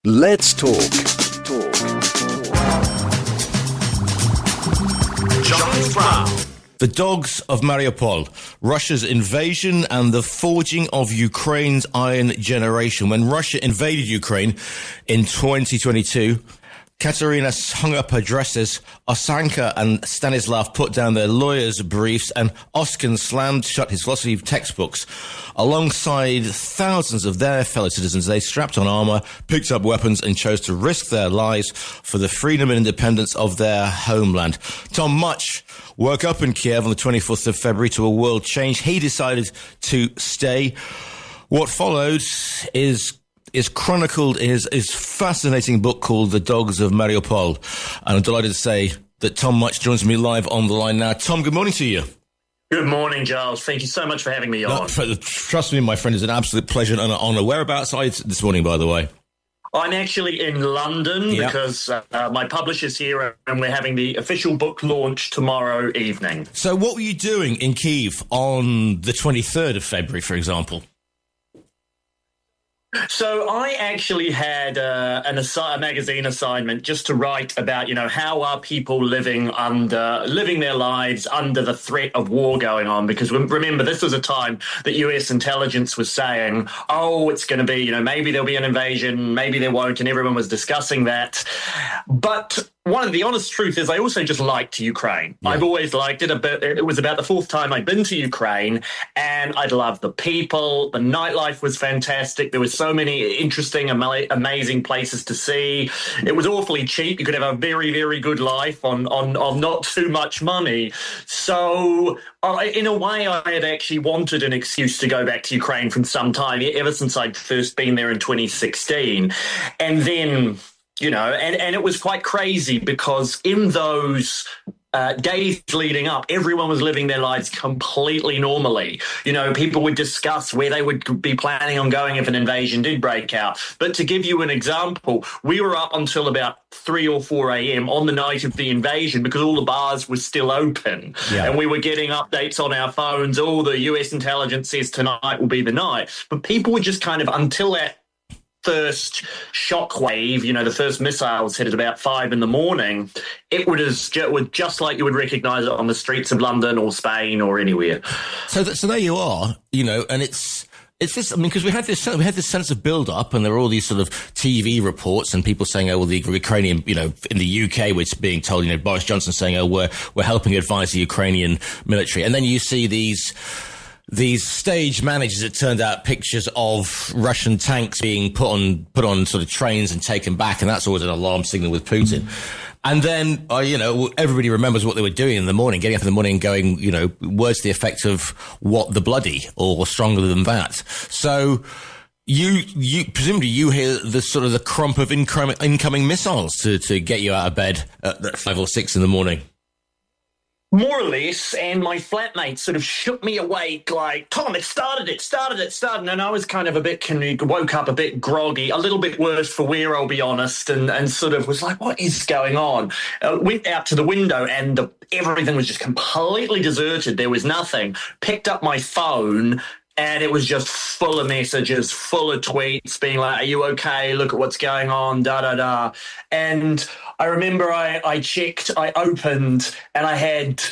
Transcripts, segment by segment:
Let's talk. Charles Brown. The dogs of Mariupol, Russia's invasion and the forging of Ukraine's iron generation. When Russia invaded Ukraine in 2022, Katerina hung up her dresses, Osanka and Stanislav put down their lawyers' briefs, and Oskin slammed shut his philosophy textbooks. Alongside thousands of their fellow citizens, they strapped on armour, picked up weapons and chose to risk their lives for the freedom and independence of their homeland. Tom Mutch woke up in Kiev on the 24th of February to a world change. He decided to stay. What followed is chronicled in his fascinating book called The Dogs of Mariupol. And I'm delighted to say that Tom Mutch joins me live on the line now. Tom, good morning to you. Good morning, Giles. Thank you so much for having me on. Trust me, my friend, it's an absolute pleasure and an honour. Whereabouts are you this morning, by the way? I'm actually in London because my publisher's here and we're having the official book launch tomorrow evening. So what were you doing in Kyiv on the 23rd of February, for example? So I actually had a magazine assignment just to write about, how are people living their lives under the threat of war going on? Because remember, this was a time that US intelligence was saying, it's going to be, maybe there'll be an invasion, maybe there won't, and everyone was discussing that. But one of the honest truth is I also just liked Ukraine. Yeah. I've always liked it. It was about the fourth time I'd been to Ukraine, and I'd loved the people. The nightlife was fantastic. There was so many interesting, amazing places to see. It was awfully cheap. You could have a very, very good life on not too much money. So in a way, I had actually wanted an excuse to go back to Ukraine from some time, ever since I'd first been there in 2016. And then, and it was quite crazy because in those days leading up, everyone was living their lives completely normally. People would discuss where they would be planning on going if an invasion did break out. But to give you an example, we were up until about 3 or 4 a.m. on the night of the invasion because all the bars were still open. Yeah. And we were getting updates on our phones. The US intelligence says tonight will be the night. But people were just kind of, until that first shockwave, the first missiles hit at about 5 a.m, it was just like you would recognise it on the streets of London or Spain or anywhere. So there you are, and it's this. Because we had this sense of build-up, and there were all these sort of TV reports and people saying, the Ukrainian, in the UK, we're being told, Boris Johnson saying, we're helping advise the Ukrainian military, and then you see these stage managers, it turned out, pictures of Russian tanks being put on sort of trains and taken back, and that's always an alarm signal with Putin. And then, everybody remembers what they were doing in the morning, getting up in the morning and going, words to the effect of "what the bloody" or stronger than that. So you presumably you hear the sort of the crump of incoming missiles to get you out of bed at 5 or 6 in the morning. More or less, and my flatmate sort of shook me awake like, Tom, it started. And I was kind of woke up a bit groggy, a little bit worse for wear, I'll be honest, and sort of was like, what is going on? Went out to the window and everything was just completely deserted. There was nothing. Picked up my phone and it was just full of messages, full of tweets being like, are you okay? Look at what's going on, da-da-da. And I remember I checked, I opened, and I had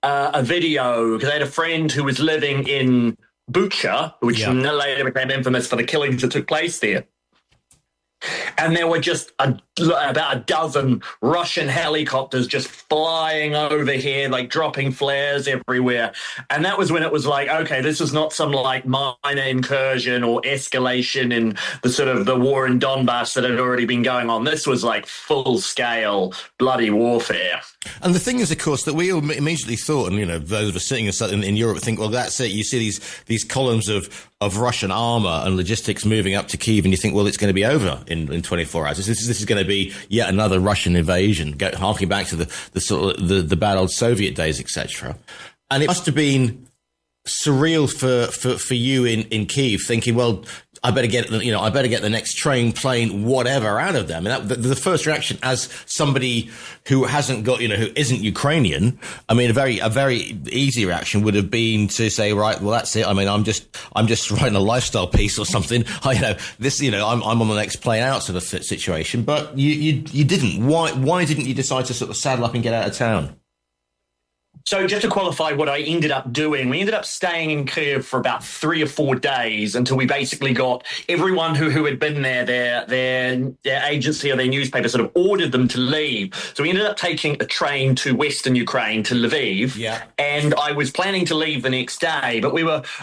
a video, because I had a friend who was living in Bucha, which later became infamous for the killings that took place there. And there were just about a dozen Russian helicopters just flying over here, like dropping flares everywhere. And that was when it was like, okay, this is not some like minor incursion or escalation in the sort of the war in Donbass that had already been going on. This was like full-scale bloody warfare. And the thing is, of course, that we all immediately thought, and, those of us sitting in Europe think, well, that's it. You see these columns of Russian armour and logistics moving up to Kyiv, and you think, well, it's going to be over in 24 hours. This is going to be yet another Russian invasion, harking back to the bad old Soviet days, etc. And it must have been surreal for you in Kyiv, thinking, well, I better get the next train, plane, whatever out of them. And the first reaction as somebody who hasn't got, who isn't Ukrainian, I mean, a very easy reaction would have been to say, right, well, that's it. I mean, I'm just writing a lifestyle piece or something. I'm on the next plane out sort of situation. But you didn't. Why didn't you decide to sort of saddle up and get out of town? So just to qualify what I ended up doing, we ended up staying in Kyiv for about 3 or 4 days until we basically got everyone who had been there, their agency or their newspaper sort of ordered them to leave. So we ended up taking a train to Western Ukraine, to Lviv. Yeah. And I was planning to leave the next day, but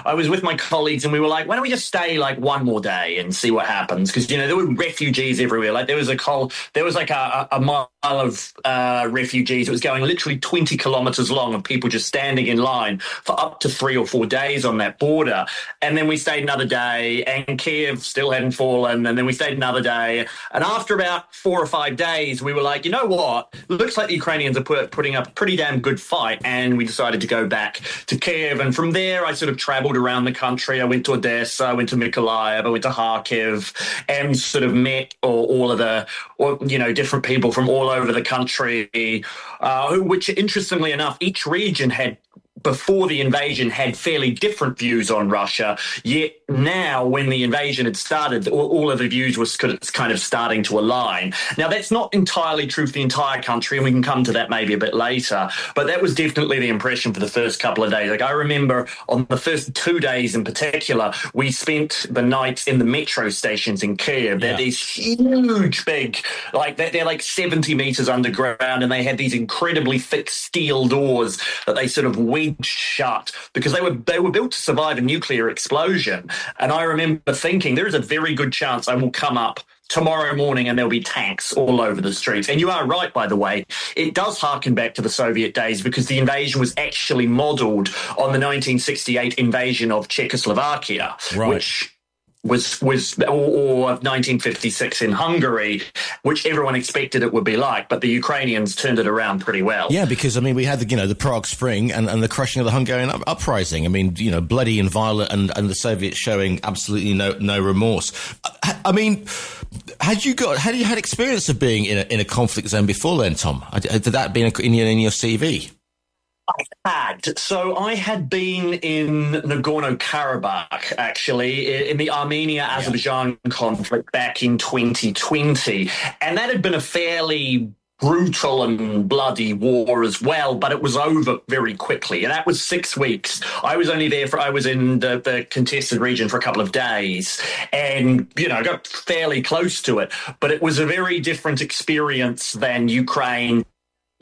I was with my colleagues and we were like, why don't we just stay like one more day and see what happens? Because, there were refugees everywhere. Like there was a mile of refugees. It was going literally 20 kilometers long of people just standing in line for up to 3 or 4 days on that border. And then we stayed another day and Kiev still hadn't fallen. And then we stayed another day. And after about 4 or 5 days, we were like, you know what? Looks like the Ukrainians are putting up a pretty damn good fight. And we decided to go back to Kiev. And from there, I sort of traveled around the country. I went to Odessa, I went to Mykolaiv, I went to Kharkiv, and sort of met all of the, different people from all over the country, which interestingly enough, each region had, before the invasion, had fairly different views on Russia. Yet now, when the invasion had started, all of the views was kind of starting to align. Now, that's not entirely true for the entire country, and we can come to that maybe a bit later, but that was definitely the impression for the first couple of days. Like, I remember on the first 2 days in particular, we spent the nights in the metro stations in Kyiv. They're these huge, big, they're like 70 meters underground, and they had these incredibly thick steel doors that they sort of wedged shut because they were built to survive a nuclear explosion. And I remember thinking there is a very good chance I will come up tomorrow morning and there'll be tanks all over the streets. And you are right, by the way, it does harken back to the Soviet days because the invasion was actually modelled on the 1968 invasion of Czechoslovakia, right, which or 1956 in Hungary, which everyone expected it would be like, but the Ukrainians turned it around pretty well. Yeah, because, we had the Prague Spring and the crushing of the Hungarian uprising. Bloody and violent, and the Soviets showing absolutely no remorse. Had you had experience of being in a conflict zone before then, Tom? Did that be in your CV? I had. So I had been in Nagorno-Karabakh, actually, in the Armenia-Azerbaijan conflict back in 2020. And that had been a fairly brutal and bloody war as well, but it was over very quickly. And that was 6 weeks. I was only there I was in the contested region for a couple of days and, I got fairly close to it. But it was a very different experience than Ukraine,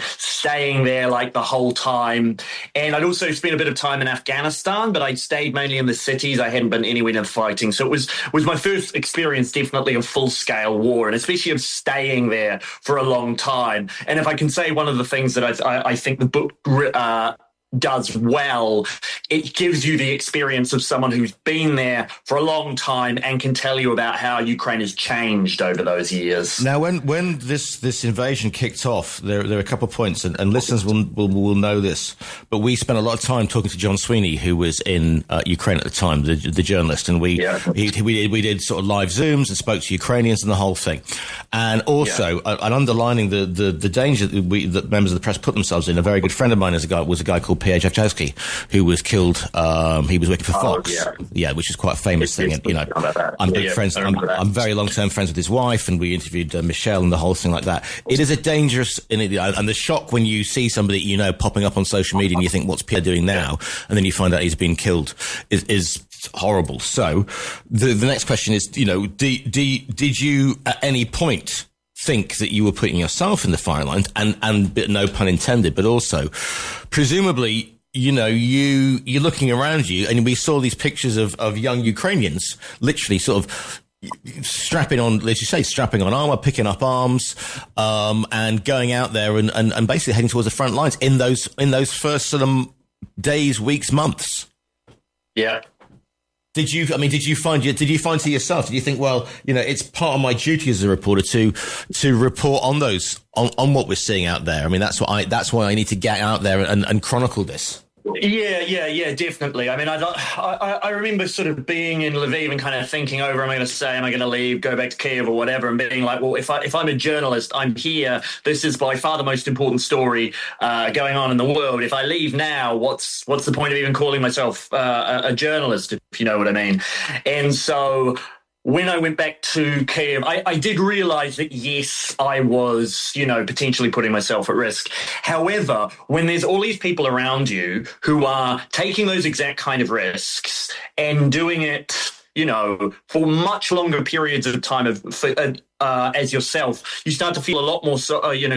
staying there like the whole time. And I'd also spent a bit of time in Afghanistan, but I'd stayed mainly in the cities. I hadn't been anywhere near the fighting. So it was my first experience, definitely, of full-scale war, and especially of staying there for a long time. And if I can say one of the things that I think the book does well, it gives you the experience of someone who's been there for a long time and can tell you about how Ukraine has changed over those years. Now, when this invasion kicked off, there are a couple of points, and listeners will know this, but we spent a lot of time talking to John Sweeney, who was in Ukraine at the time, the journalist, and we did sort of live Zooms and spoke to Ukrainians and the whole thing, and also and underlining the danger that members of the press put themselves in. A very good friend of mine was a guy called Pierre Jawczewski, who was killed. He was working for Fox, which is quite a famous thing. And, I'm big friends. I'm very long-term friends with his wife, and we interviewed Michelle and the whole thing like that. It is a dangerous, and the shock when you see somebody popping up on social media and you think, what's Pierre doing now? And then you find out he's been killed is horrible. So the next question is, did you at any point think that you were putting yourself in the firing line, and no pun intended, but also presumably, you're looking around you, and we saw these pictures of young Ukrainians literally sort of strapping on armor, picking up arms, and going out there and basically heading towards the front lines in those first sort of days, weeks, months. Yeah. Did you find to yourself, did you think, well, it's part of my duty as a reporter to report on what we're seeing out there? That's why I need to get out there and chronicle this. Yeah, definitely. I mean, I remember sort of being in Lviv and kind of thinking over, am I going to stay? Am I going to leave, go back to Kiev or whatever? And being like, well, if I'm a journalist, I'm here. This is by far the most important story going on in the world. If I leave now, what's the point of even calling myself a journalist, if you know what I mean? And so when I went back to Kiev, I did realize that, yes, I was, potentially putting myself at risk. However, when there's all these people around you who are taking those exact kind of risks and doing it, for much longer periods of time as yourself, you start to feel a lot more,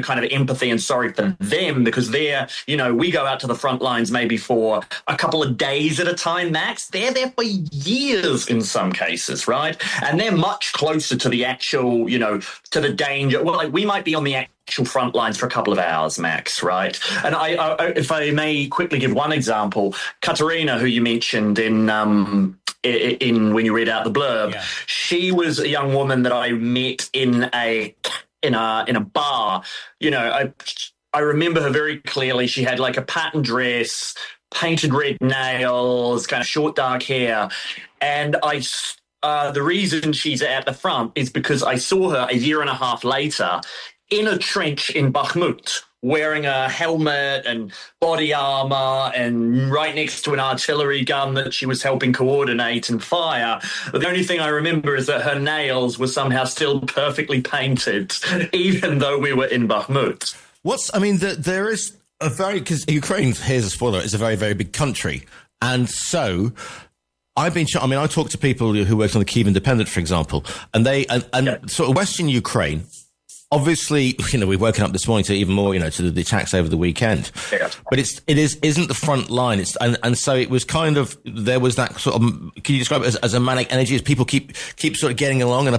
kind of empathy and sorry for them, because we go out to the front lines maybe for a couple of days at a time max. They're there for years in some cases, right? And they're much closer to the actual, to the danger. Well, like we might be on the actual front lines for a couple of hours max, right? And I if I may quickly give one example, Katerina, who you mentioned in when you read out the blurb, yeah. She was a young woman that I met in a bar. I remember her very clearly. She had like a patterned dress, painted red nails, kind of short dark hair, and the reason she's at the front is because I saw her a year and a half later in a trench in Bakhmut, wearing a helmet and body armor and right next to an artillery gun that she was helping coordinate and fire. But the only thing I remember is that her nails were somehow still perfectly painted, even though we were in Bakhmut. There is a because Ukraine, here's a spoiler, is a very, very big country. And so I talk to people who work on the Kyiv Independent, for example, and sort of Western Ukraine. Obviously, we've woken up this morning to even more, to the attacks over the weekend. Yeah. But it isn't the front line. And so it was kind of, there was that sort of, can you describe it as a manic energy as people keep sort of getting along and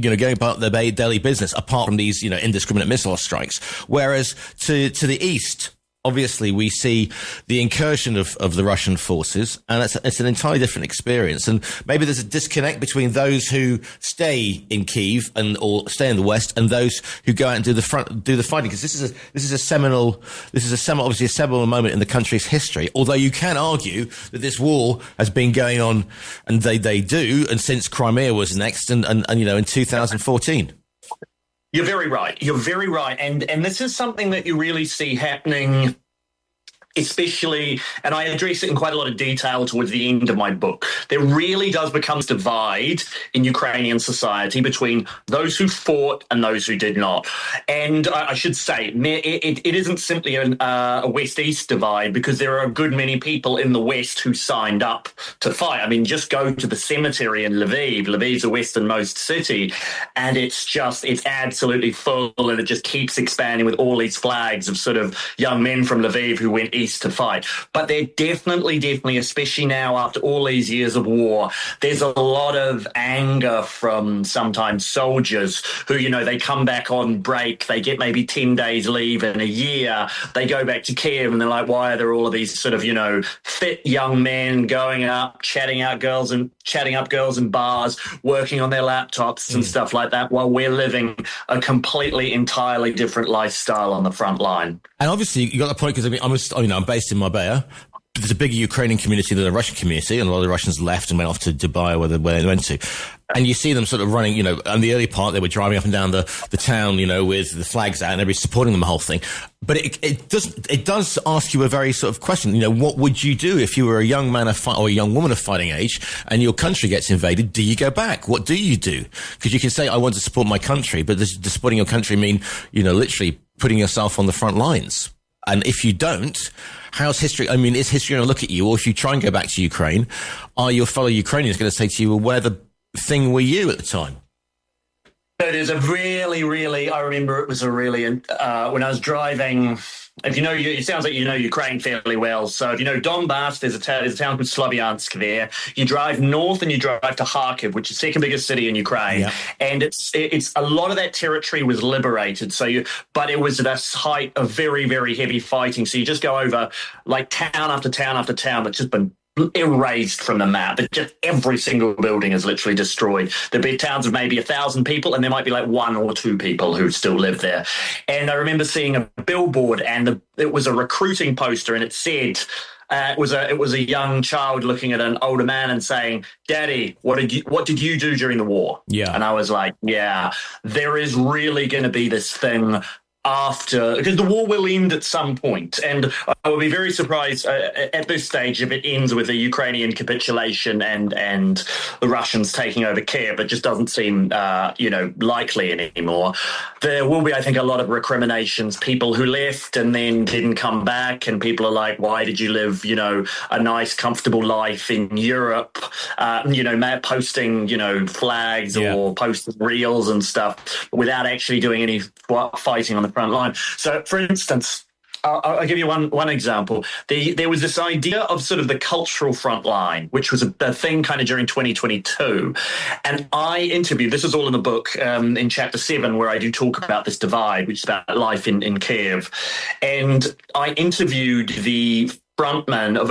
going about their daily business apart from these, indiscriminate missile strikes. Whereas to the east, obviously, we see the incursion of the Russian forces, and it's an entirely different experience. And maybe there's a disconnect between those who stay in Kyiv or stay in the West, and those who go out and do the fighting. Because this is a seminal moment in the country's history. Although you can argue that this war has been going on, and they do, and since Crimea was annexed, and in 2014. You're very right. And this is something that you really see happening, especially, and I address it in quite a lot of detail towards the end of my book. There really does become this divide in Ukrainian society between those who fought and those who did not. And I should say, it isn't simply a West-East divide, because there are a good many people in the West who signed up to fight. I mean, just go to the cemetery in Lviv. Lviv's the westernmost city, and it's absolutely full, and it just keeps expanding with all these flags of sort of young men from Lviv who went east to fight. But they're definitely, especially now after all these years of war, there's a lot of anger from sometimes soldiers who, they come back on break, they get maybe 10 days leave in a year, they go back to Kiev and they're like, why are there all of these sort of, fit young men going up, chatting up girls in bars, working on their laptops and stuff like that, while we're living a entirely different lifestyle on the front line. And obviously you got the point, because I'm based in Marbella. There's a bigger Ukrainian community than a Russian community, and a lot of the Russians left and went off to Dubai or where they went to. And you see them sort of running, in the early part, they were driving up and down the town, with the flags out and everybody supporting them, the whole thing. But it does ask you a very sort of question, what would you do if you were a young man or a young woman of fighting age and your country gets invaded? Do you go back? What do you do? Because you can say, I want to support my country, but does supporting your country mean, literally putting yourself on the front lines? And if you don't, how's history? Is history going to look at you? Or if you try and go back to Ukraine, are your fellow Ukrainians going to say to you, well, where the thing were you at the time? It is a really, I remember it was a really, when I was driving, if it sounds like you know Ukraine fairly well. So if you know Donbass, there's a town called Slavyansk there. You drive north and you drive to Kharkiv, which is the second biggest city in Ukraine. Yeah. And it's a lot of that territory was liberated. But it was at a height of very, very heavy fighting. So you just go over like town after town after town that's just been erased from the map. Just every single building is literally destroyed. There'd be towns of maybe 1,000 people, and there might be like 1 or 2 people who still live there. And I remember seeing a billboard, and it was a recruiting poster, and it said, It was a young child looking at an older man and saying, "Daddy, what did you do during the war?" Yeah. And I was like, "Yeah, there is really going to be this thing after, because the war will end at some point, and I would be very surprised at this stage if it ends with a Ukrainian capitulation and the Russians taking over Kiev. It just doesn't seem likely anymore. There will be, I think, a lot of recriminations, people who left and then didn't come back, and people are like, why did you live a nice comfortable life in Europe, posting flags or posting reels and stuff without actually doing any fighting on the front line. So, for instance, I'll give you one example. There was this idea of sort of the cultural front line, which was a thing kind of during 2022. And I interviewed, this is all in the book in chapter 7, where I do talk about this divide, which is about life in Kiev. And I interviewed the frontman of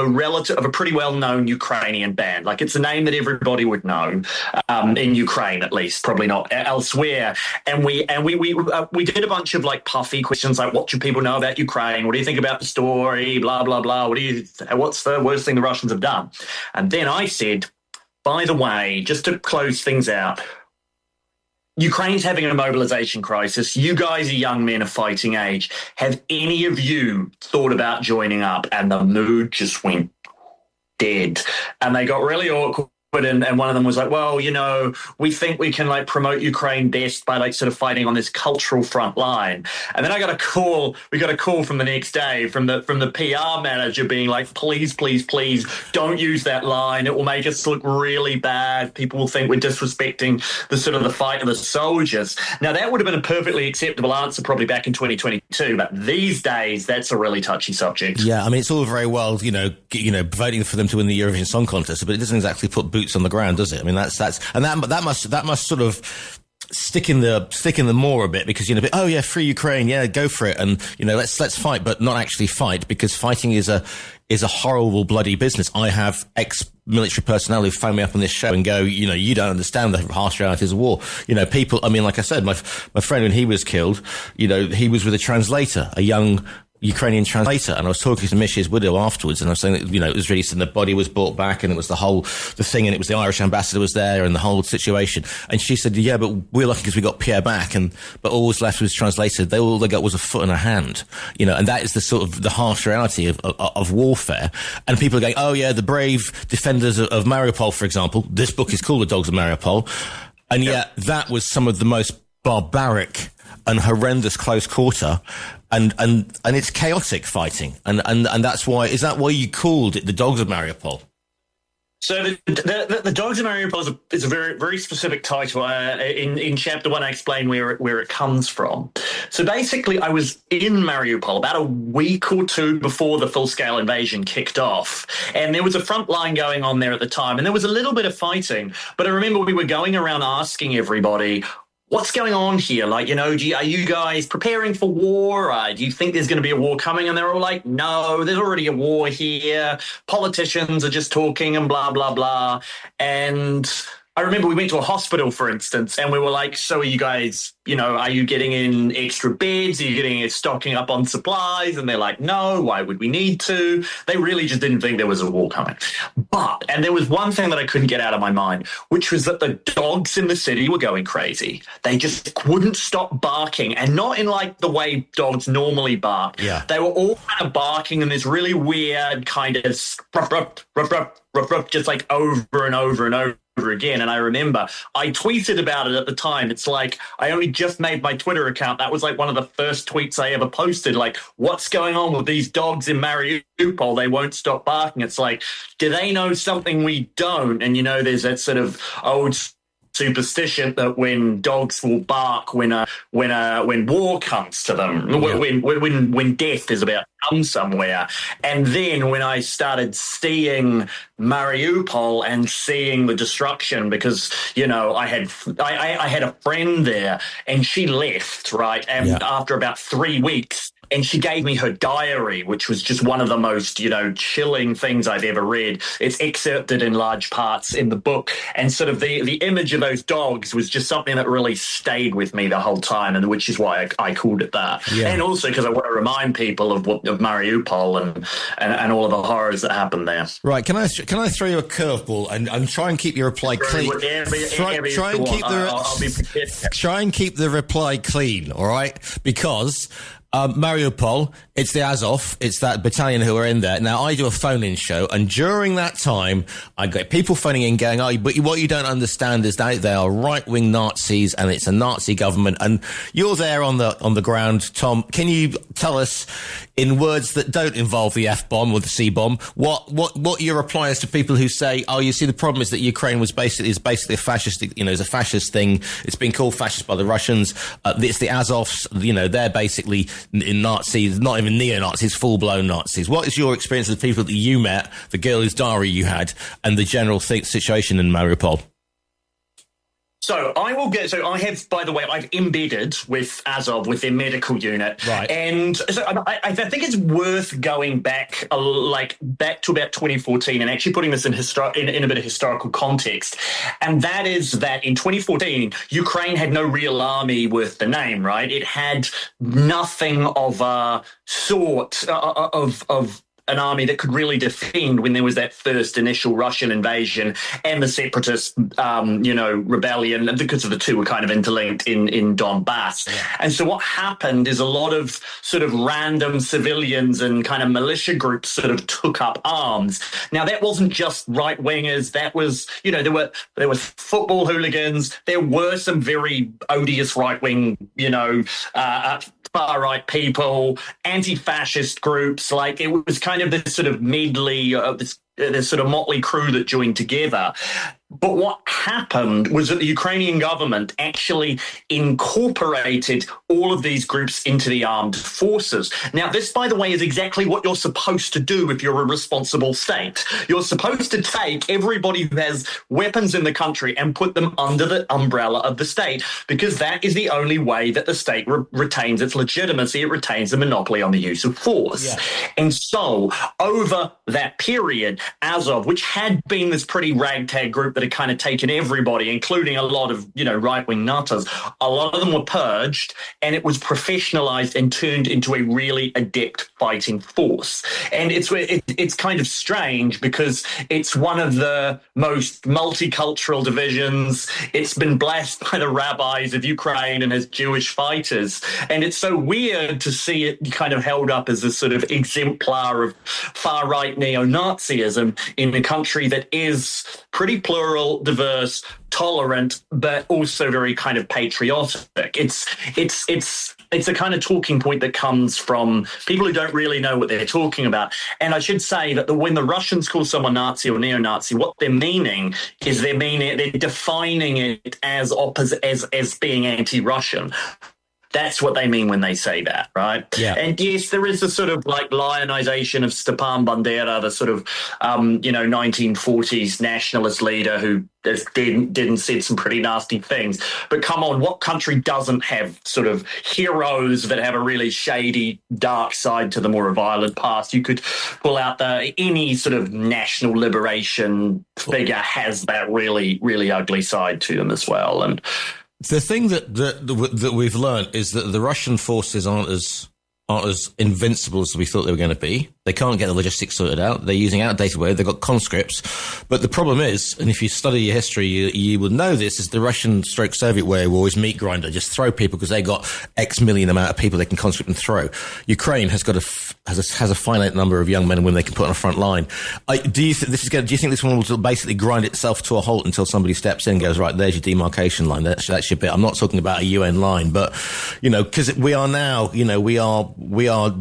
a pretty well-known Ukrainian band. Like, it's a name that everybody would know in Ukraine, at least, probably not elsewhere. And we did a bunch of like puffy questions, like, what do people know about Ukraine? What do you think about the story? Blah blah blah. What's the worst thing the Russians have done? And then I said, by the way, just to close things out, Ukraine's having a mobilization crisis. You guys are young men of fighting age. Have any of you thought about joining up? And the mood just went dead. And they got really awkward. And one of them was like, well, we think we can like promote Ukraine best by like sort of fighting on this cultural front line. And then we got a call from the next day from the PR manager being like, please, don't use that line. It will make us look really bad. People will think we're disrespecting the sort of the fight of the soldiers. Now, that would have been a perfectly acceptable answer probably back in 2022. But these days, that's a really touchy subject. Yeah, I mean, it's all very well, voting for them to win the Eurovision Song Contest, but it doesn't exactly put boots on the ground, does it? I mean, that must sort of stick in the maw a bit, because oh yeah, free Ukraine, yeah, go for it, and let's fight, but not actually fight, because fighting is a horrible bloody business. I have ex-military personnel who phone me up on this show and go, you don't understand the harsh realities of war. People, I mean, like I said, my friend, when he was killed, he was with a translator, a young Ukrainian translator, and I was talking to Mish's widow afterwards, and I was saying that, it was released and the body was brought back, and it was the thing, and it was the Irish ambassador was there, and the whole situation. And she said, yeah, but we're lucky because we got Pierre back, but all was left was translated. All they got was a foot and a hand, and that is the sort of the harsh reality of warfare. And people are going, oh yeah, the brave defenders of Mariupol, for example. This book is called The Dogs of Mariupol, and yet that was some of the most barbaric and horrendous close quarter, and it's chaotic fighting, and that's why. Is that why you called it The Dogs of Mariupol? So the Dogs of Mariupol is a very, very specific title. In chapter 1, I explain where it comes from. So basically, I was in Mariupol about a week or two before the full-scale invasion kicked off, and there was a front line going on there at the time, and there was a little bit of fighting. But I remember we were going around asking everybody, what's going on here? Like, are you guys preparing for war? Do you think there's going to be a war coming? And they're all like, no, there's already a war here. Politicians are just talking and blah, blah, blah. And I remember we went to a hospital, for instance, and we were like, so are you guys, are you getting in extra beds? Are you stocking up on supplies? And they're like, no, why would we need to? They really just didn't think there was a war coming. And there was one thing that I couldn't get out of my mind, which was that the dogs in the city were going crazy. They just wouldn't stop barking, and not in like the way dogs normally bark. Yeah. They were all kind of barking in this really weird kind of ruff, ruff, ruff, ruff, ruff, ruff, just like over and over and over again. And I remember I tweeted about it at the time. It's like I only just made my Twitter account. That was like one of the first tweets I ever posted. Like, what's going on with these dogs in Mariupol? They won't stop barking. It's like, do they know something we don't? And there's that sort of old superstition that when dogs will bark when war comes to them, when death is about to come somewhere. And then when I started seeing Mariupol and seeing the destruction, because I had a friend there, and she left, right, and after about 3 weeks and she gave me her diary, which was just one of the most, chilling things I've ever read. It's excerpted in large parts in the book, and sort of the image of those dogs was just something that really stayed with me the whole time, and which is why I called it that. Yeah. And also because I want to remind people of Mariupol and all of the horrors that happened there. Right? Can I throw you a curveball and try and keep your reply clean? Try and keep the reply clean. All right, because. Mariupol, it's the Azov, it's that battalion who are in there. Now, I do a phone-in show, and during that time, I get people phoning in going, but what you don't understand is that they are right-wing Nazis, and it's a Nazi government, and you're there on the ground, Tom. Can you tell us, in words that don't involve the F-bomb or the C-bomb, what your reply is to people who say, you see, the problem is that Ukraine is basically a fascist, is a fascist thing. It's been called fascist by the Russians. It's the Azovs, they're basically in Nazis, not even neo-Nazis, full-blown Nazis. What is your experience of the people that you met, the girl whose diary you had, and the general situation in Mariupol? So I have, by the way, I've embedded with Azov, with their medical unit. Right. And so I think it's worth going back to about 2014 and actually putting this in a bit of historical context. And that is that in 2014, Ukraine had no real army worth the name, right? It had nothing of a sort of an army that could really defend when there was that first initial Russian invasion and the separatist, rebellion, because of the two were kind of interlinked in Donbass. Yeah. And so what happened is a lot of sort of random civilians and kind of militia groups sort of took up arms. Now, that wasn't just right-wingers. That was, there were football hooligans. There were some very odious right-wing, far-right people, anti-fascist groups. Like, it was kind of this sort of medley of this sort of motley crew that joined together. But what happened was that the Ukrainian government actually incorporated all of these groups into the armed forces. Now, this, by the way, is exactly what you're supposed to do if you're a responsible state. You're supposed to take everybody who has weapons in the country and put them under the umbrella of the state, because that is the only way that the state retains its legitimacy. It retains the monopoly on the use of force. Yeah. And so over that period, Azov, which had been this pretty ragtag group that had kind of taken everybody, including a lot of, right-wing nutters, a lot of them were purged, and it was professionalized and turned into a really adept fighting force. And it's kind of strange because it's one of the most multicultural divisions. It's been blessed by the rabbis of Ukraine and has Jewish fighters. And it's so weird to see it kind of held up as a sort of exemplar of far-right neo-Nazism in a country that is pretty plural, diverse, tolerant, but also very kind of patriotic. It's a kind of talking point that comes from people who don't really know what they're talking about. And I should say that when the Russians call someone Nazi or neo-Nazi, what they're meaning is they're defining it as being anti-Russian. That's what they mean when they say that, right? Yeah. And yes, there is a sort of like lionization of Stepan Bandera, the sort of, 1940s nationalist leader who didn't said some pretty nasty things. But come on, what country doesn't have sort of heroes that have a really shady, dark side to them or a violent past? You could pull out any sort of national liberation figure has that really, really ugly side to them as well. And the thing that we've learned is that the Russian forces aren't as invincible as we thought they were going to be. They can't get the logistics sorted out. They're using outdated ways. They've got conscripts. But the problem is, and if you study your history, you will know this, is the Russian/Soviet way of always meat grinder. Just throw people because they got X million amount of people they can conscript and throw. Ukraine has got has a finite number of young men and women they can put on a front line. Do you think this one will basically grind itself to a halt until somebody steps in and goes, right, there's your demarcation line. That's your bit. I'm not talking about a UN line, but, because we are now, we are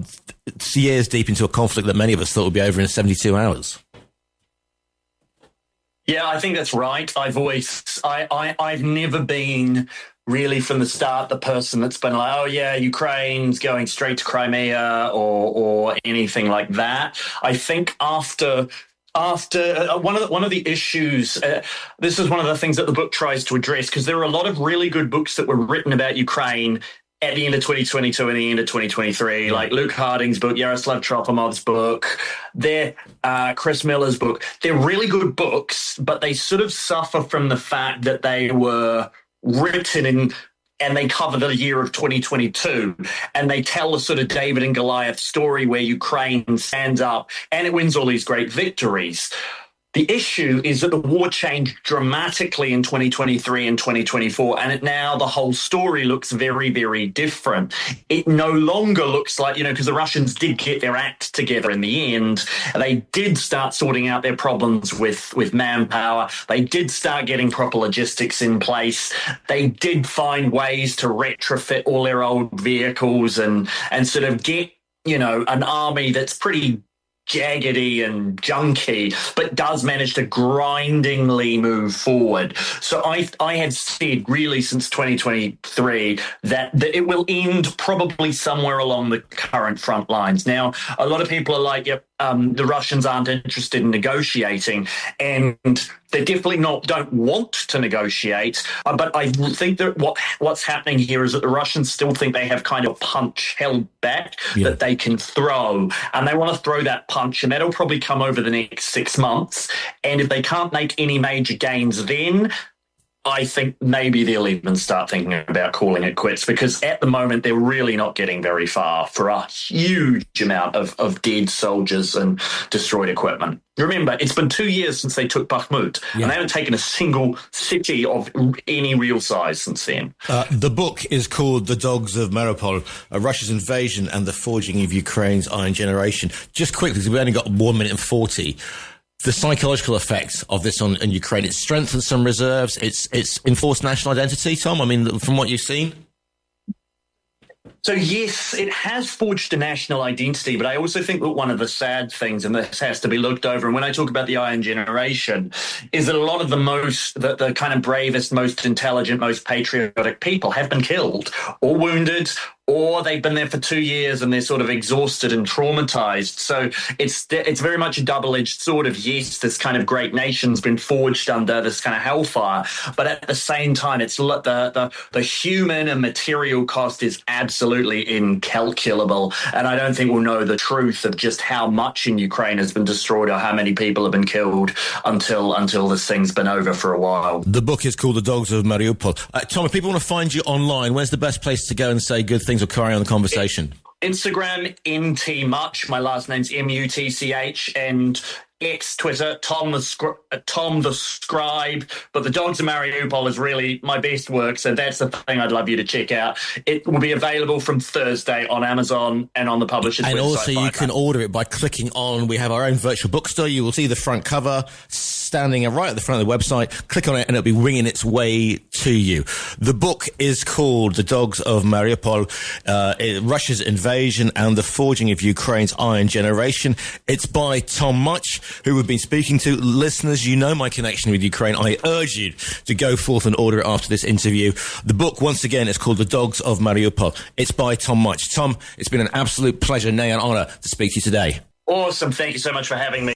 years deep into a conflict that many of us thought would be over in 72 hours. Yeah, I think that's right. I've never been really from the start the person that's been like, oh yeah, Ukraine's going straight to Crimea or anything like that. I think after one of the issues, this is one of the things that the book tries to address, because there are a lot of really good books that were written about Ukraine at the end of 2022 and the end of 2023, like Luke Harding's book, Yaroslav Trofimov's book, Chris Miller's book. They're really good books, but they sort of suffer from the fact that they were written and they cover the year of 2022, and they tell a sort of David and Goliath story where Ukraine stands up and it wins all these great victories. The issue is that the war changed dramatically in 2023 and 2024, and now the whole story looks very, very different. It no longer looks like, because the Russians did get their act together in the end. They did start sorting out their problems with manpower. They did start getting proper logistics in place. They did find ways to retrofit all their old vehicles and sort of get, an army that's pretty jaggedy and junky, but does manage to grindingly move forward. So I have said really since 2023 that it will end probably somewhere along the current front lines. Now, a lot of people are like, the Russians aren't interested in negotiating, and they definitely don't want to negotiate. But I think that what's happening here is that the Russians still think they have kind of punch held back that they can throw, and they want to throw that punch, and that'll probably come over the next 6 months. And if they can't make any major gains then, I think maybe they'll even start thinking about calling it quits, because at the moment they're really not getting very far for a huge amount of dead soldiers and destroyed equipment. Remember, it's been 2 years since they took Bakhmut, and they haven't taken a single city of any real size since then. The book is called The Dogs of Mariupol, Russia's Invasion and the Forging of Ukraine's Iron Generation. Just quickly, because we've only got 1 minute and 40, the psychological effects of this on Ukraine. It's strengthened some reserves. It's enforced national identity, Tom, I mean, from what you've seen? So, yes, it has forged a national identity, but I also think that one of the sad things, and this has to be looked over, and when I talk about the Iron Generation, is that a lot of the kind of bravest, most intelligent, most patriotic people have been killed or wounded, or they've been there for 2 years and they're sort of exhausted and traumatized. So it's very much a double-edged sword of, yes, this kind of great nation's been forged under this kind of hellfire, but at the same time, it's the human and material cost is absolutely incalculable. And I don't think we'll know the truth of just how much in Ukraine has been destroyed or how many people have been killed until this thing's been over for a while. The book is called The Dogs of Mariupol. Tom, if people want to find you online, where's the best place to go and say good things or carry on the conversation? Instagram, NT Mutch. My last name's MUTCH, and X, Twitter, Tom the Scribe. But The Dogs of Mariupol is really my best work, so that's the thing I'd love you to check out. It will be available from Thursday on Amazon and on the publisher's website. And also you can order it by clicking on, we have our own virtual bookstore. You will see the front cover standing right at the front of the website. Click on it and it'll be winging its way to you. The book is called The Dogs of Mariupol, Russia's Invasion and the Forging of Ukraine's Iron Generation. It's by Tom Mutch, who we've been speaking to. Listeners, you know my connection with Ukraine. I urge you to go forth and order it after this interview. The book, once again, is called The Dogs of Mariupol. It's by Tom Mutch. Tom, it's been an absolute pleasure, nay, an honour to speak to you today. Awesome. Thank you so much for having me.